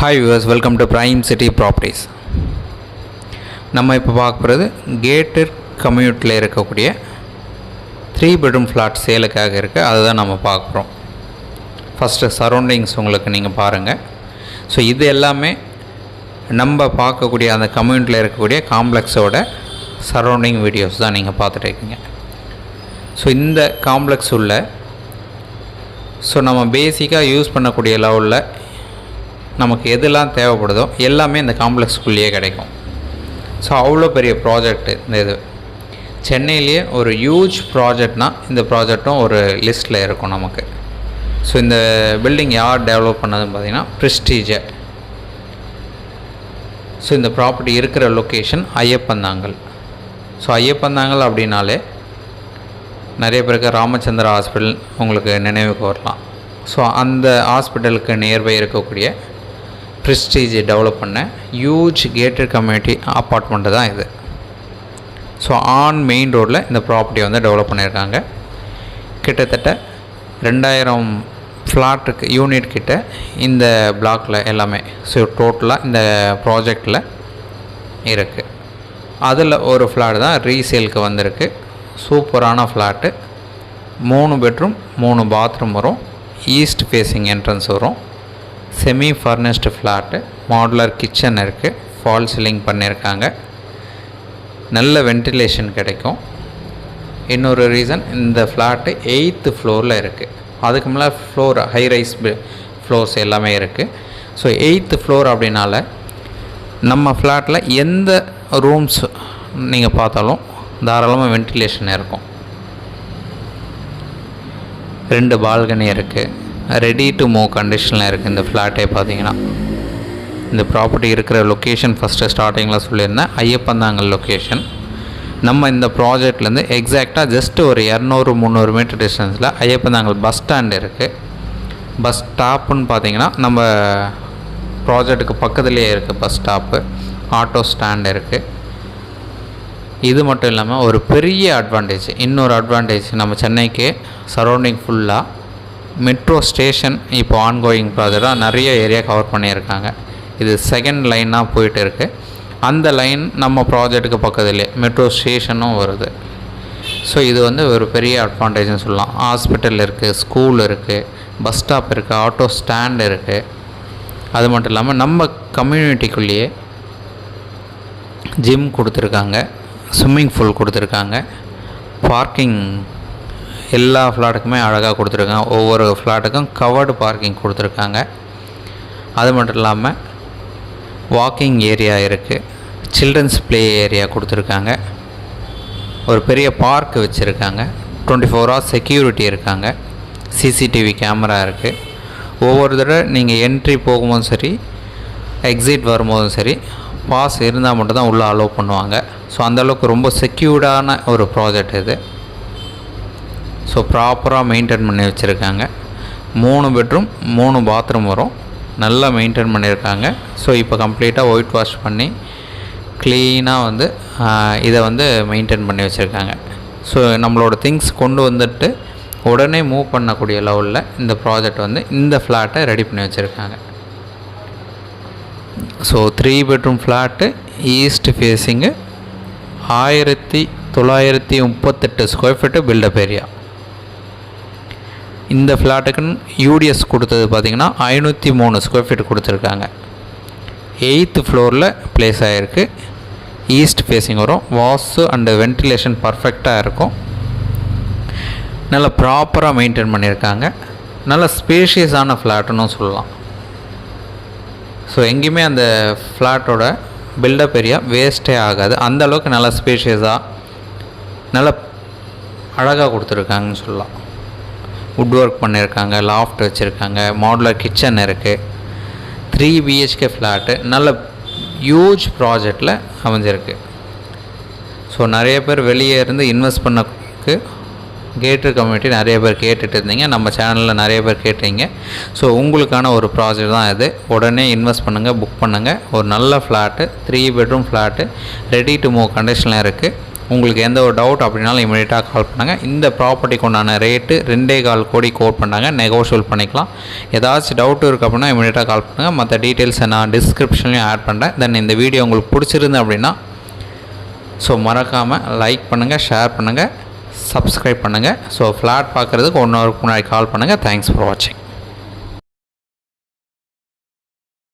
Hi viewers, welcome to prime city properties. நம்ம இப்போ பார்க்க போகிறது கேட்டட் கம்யூனிட்டியில் இருக்கக்கூடிய 3 பெட்ரூம் ஃப்ளாட் சேலுக்காக இருக்குது. அதுதான் நம்ம பார்க்குறோம். ஃபஸ்ட்டு சரௌண்டிங்ஸ் உங்களுக்கு நீங்கள் பாருங்கள். ஸோ இது எல்லாமே நம்ம பார்க்கக்கூடிய அந்த கம்யூனிட்டியில் இருக்கக்கூடிய காம்ப்ளெக்ஸோட சரௌண்டிங் வீடியோஸ் தான் நீங்கள் பார்த்துட்டு இருக்கீங்க. ஸோ இந்த காம்ப்ளெக்ஸ் உள்ள நம்ம பேசிக்காக யூஸ் பண்ணக்கூடிய லெவலில் நமக்கு எதெல்லாம் தேவைப்படுதோ எல்லாமே இந்த காம்ப்ளெக்ஸ்குள்ளேயே கிடைக்கும். ஸோ அவ்வளோ பெரிய ப்ராஜெக்ட் இந்த இது. சென்னையிலேயே ஒரு ஹியூஜ் ப்ராஜெக்ட்னால் இந்த ப்ராஜெக்டும் ஒரு லிஸ்ட்டில் இருக்கும் நமக்கு. ஸோ இந்த பில்டிங் யார் டெவலப் பண்ணதுன்னு பார்த்திங்கன்னா ப்ரெஸ்டீஜ். ஸோ இந்த ப்ராப்பர்ட்டி இருக்கிற லொக்கேஷன் ஐயப்பந்தாங்கல். ஸோ ஐயப்பந்தாங்கல் அப்படின்னாலே நிறைய பேருக்கு ராமச்சந்திரா ஹாஸ்பிட்டல் உங்களுக்கு நினைவுக்கு வரலாம். ஸோ அந்த ஹாஸ்பிட்டலுக்கு நியர்பை இருக்கக்கூடிய ப்ரெஸ்டீஜ் டெவலப் பண்ண ஹியூஜ் கேட்டட் கம்யூனிட்டி அப்பார்ட்மெண்ட்டு தான் இது. ஸோ ஆன் மெயின் ரோட்டில் இந்த ப்ராப்பர்ட்டியை வந்து டெவலப் பண்ணியிருக்காங்க. கிட்டத்தட்ட 2000 ஃப்ளாட்டுக்கு யூனிட் கிட்ட இந்த பிளாக்கில் எல்லாமே. ஸோ டோட்டலாக இந்த ப்ராஜெக்டில் இருக்குது. அதில் ஒரு ஃப்ளாட் தான் ரீசேலுக்கு வந்திருக்கு. சூப்பரான ஃப்ளாட்டு. 3 பெட்ரூம் 3 பாத்ரூம் வரும். ஈஸ்ட் ஃபேஸிங் என்ட்ரன்ஸ் வரும். Semi furnished flat. Modular kitchen இருக்குது. ஃபால் சீலிங் பண்ணியிருக்காங்க. நல்ல வென்டிலேஷன் கிடைக்கும். இன்னொரு ரீசன், இந்த ஃப்ளாட்டு 8th ஃப்ளோரில் இருக்குது. அதுக்கு மேலே ஃப்ளோர் ஹை ரைஸ் ஃப்ளோர்ஸ் எல்லாமே இருக்குது. ஸோ 8th ஃப்ளோர் அப்படின்னால நம்ம ஃப்ளாட்டில் எந்த ரூம்ஸ் நீங்கள் பார்த்தாலும் தாராளமாக வென்டிலேஷன் இருக்கும். 2 பால்கனி இருக்குது. ரெடி டு மூவ் கண்டிஷனில் இருக்குது இந்த ஃப்ளாட்டே. பார்த்தீங்கன்னா இந்த ப்ராப்பர்ட்டி இருக்கிற லொக்கேஷன் ஃபஸ்ட்டு ஸ்டார்டிங்கில் சொல்லியிருந்தேன், ஐயப்பந்தாங்கல் லொக்கேஷன். நம்ம இந்த ப்ராஜெக்ட்லேருந்து எக்ஸாக்டாக ஜஸ்ட் ஒரு 200-300 மீட்டர் டிஸ்டன்ஸில் ஐயப்பந்தாங்கல் பஸ் ஸ்டாண்ட் இருக்குது. பஸ் ஸ்டாப்புன்னு பார்த்தீங்கன்னா நம்ம ப்ராஜெக்ட்டுக்கு பக்கத்துலேயே இருக்குது பஸ் ஸ்டாப்பு. ஆட்டோ ஸ்டாண்ட் இருக்குது. இது மட்டும் இல்லாமல் ஒரு பெரிய அட்வான்டேஜ், இன்னொரு அட்வான்டேஜ், நம்ம சென்னைக்கு சரௌண்டிங் ஃபுல்லாக மெட்ரோ ஸ்டேஷன் இப்போ ஆன்கோயிங் ப்ராஜெக்டாக நிறைய ஏரியா கவர் பண்ணியிருக்காங்க. இது 2nd லைனாக போயிட்டு இருக்குது. அந்த லைன் நம்ம ப்ராஜெக்ட்டுக்கு பக்கத்துலேயே மெட்ரோ ஸ்டேஷனும் வருது. ஸோ இது வந்து ஒரு பெரிய அட்வான்டேஜ்னு சொல்லலாம். ஹாஸ்பிட்டல் இருக்குது, ஸ்கூல் இருக்குது, பஸ் ஸ்டாப் இருக்குது, ஆட்டோ ஸ்டாண்ட் இருக்குது. அது மட்டும் இல்லாமல் நம்ம கம்யூனிட்டிக்குள்ளேயே ஜிம் கொடுத்துருக்காங்க, ஸ்விம்மிங் பூல் கொடுத்துருக்காங்க, பார்க்கிங் எல்லா ஃப்ளாட்டுக்குமே அழகாக கொடுத்துருக்காங்க. ஒவ்வொரு ஃப்ளாட்டுக்கும் கவர்டு பார்க்கிங் கொடுத்துருக்காங்க. அது மட்டும் இல்லாமல் வாக்கிங் ஏரியா இருக்குது, சில்ட்ரன்ஸ் ப்ளே ஏரியா கொடுத்துருக்காங்க, ஒரு பெரிய பார்க் வச்சுருக்காங்க, 24 hours செக்யூரிட்டி இருக்காங்க, சிசிடிவி கேமரா இருக்குது. ஒவ்வொரு தடவை நீங்கள் என்ட்ரி போகும்போதும் சரி, எக்ஸிட் வரும்போதும் சரி, பாஸ் இருந்தால் மட்டும்தான் உள்ளே அலோவ் பண்ணுவாங்க. ஸோ அந்தளவுக்கு ரொம்ப செக்யூர்டான ஒரு ப்ராஜெக்ட் இது. ஸோ ப்ராப்பராக மெயின்டைன் பண்ணி வச்சுருக்காங்க. 3 பெட்ரூம் 3 பாத்ரூம் வரும். நல்லா மெயின்டைன் பண்ணியிருக்காங்க. ஸோ இப்போ கம்ப்ளீட்டாக ஒயிட் வாஷ் பண்ணி க்ளீனாக வந்து இதை வந்து மெயின்டைன் பண்ணி வச்சுருக்காங்க. ஸோ நம்மளோட திங்ஸ் கொண்டு வந்துட்டு உடனே மூவ் பண்ணக்கூடிய லெவலில் இந்த ப்ராஜெக்ட் வந்து இந்த ஃப்ளாட்டை ரெடி பண்ணி வச்சுருக்காங்க. So 3 bedroom flat, east facing, 1938 square feet built up area. இந்த ஃப்ளாட்டுக்குன்னு யூடிஎஸ் கொடுத்தது பார்த்திங்கன்னா 503 ஸ்கொயர் ஃபீட் கொடுத்துருக்காங்க. 8th ஃப்ளோரில் ப்ளேஸ் ஆகிருக்கு. ஈஸ்ட் ஃபேஸிங் வரும். வாஸ்து அண்டு வென்டிலேஷன் பர்ஃபெக்டாக இருக்கும். நல்லா ப்ராப்பராக மெயின்டைன் பண்ணியிருக்காங்க. நல்ல ஸ்பேஷியஸான ஃப்ளாட்டுன்னு சொல்லலாம். ஸோ எங்கேயுமே அந்த ஃப்ளாட்டோட பில்டப் ஏரியா வேஸ்ட்டே ஆகாது. அந்தளவுக்கு நல்லா ஸ்பேஷியஸாக நல்லா அழகாக கொடுத்துருக்காங்கன்னு சொல்லலாம். வுட் ஒர்க் பண்ணியிருக்காங்க, லாஃப்ட் வச்சுருக்காங்க, மாடுலர் கிச்சன் இருக்குது. 3 BHK ஃப்ளாட்டு நல்ல ஹியூஜ் ப்ராஜெக்டில் அமைஞ்சிருக்கு. ஸோ நிறைய பேர் வெளியே இருந்து இன்வெஸ்ட் பண்ணக்கு கேட்டட் கம்யூனிட்டி நிறைய பேர் கேட்டுட்டு இருந்தீங்க. நம்ம சேனலில் நிறைய பேர் கேட்டீங்க. ஸோ உங்களுக்கான ஒரு ப்ராஜெக்ட் தான் இது. உடனே இன்வெஸ்ட் பண்ணுங்கள், புக் பண்ணுங்கள். ஒரு நல்ல flat, 3 bedroom flat, ready to move கண்டிஷனில் இருக்குது. உங்களுக்கு எந்த ஒரு டவுட் அப்படின்னாலும் இமீடியட்டாக கால் பண்ணுங்கள். இந்த ப்ராப்பர்ட்டிக்கு உண்டான ரேட்டு 2.25 கோடி கோட் பண்ணாங்க, நெகோஷியல் பண்ணிக்கலாம். ஏதாச்சும் டவுட் இருக்குது அப்படின்னா இமீடியட்டாக கால் பண்ணுங்கள். மற்ற டீட்டெயில்ஸை நான் டிஸ்கிரிப்ஷன்லையும் ஆட் பண்ணுறேன். தென் இந்த வீடியோ உங்களுக்கு பிடிச்சிருந்து அப்படின்னா ஸோ மறக்காமல் லைக் பண்ணுங்கள், ஷேர் பண்ணுங்கள், சப்ஸ்கிரைப் பண்ணுங்கள். ஸோ ஃப்ளாட் பார்க்குறதுக்கு 1 ஹவருக்கு முன்னாடி கால் பண்ணுங்கள். தேங்க்ஸ் ஃபார் வாட்சிங்.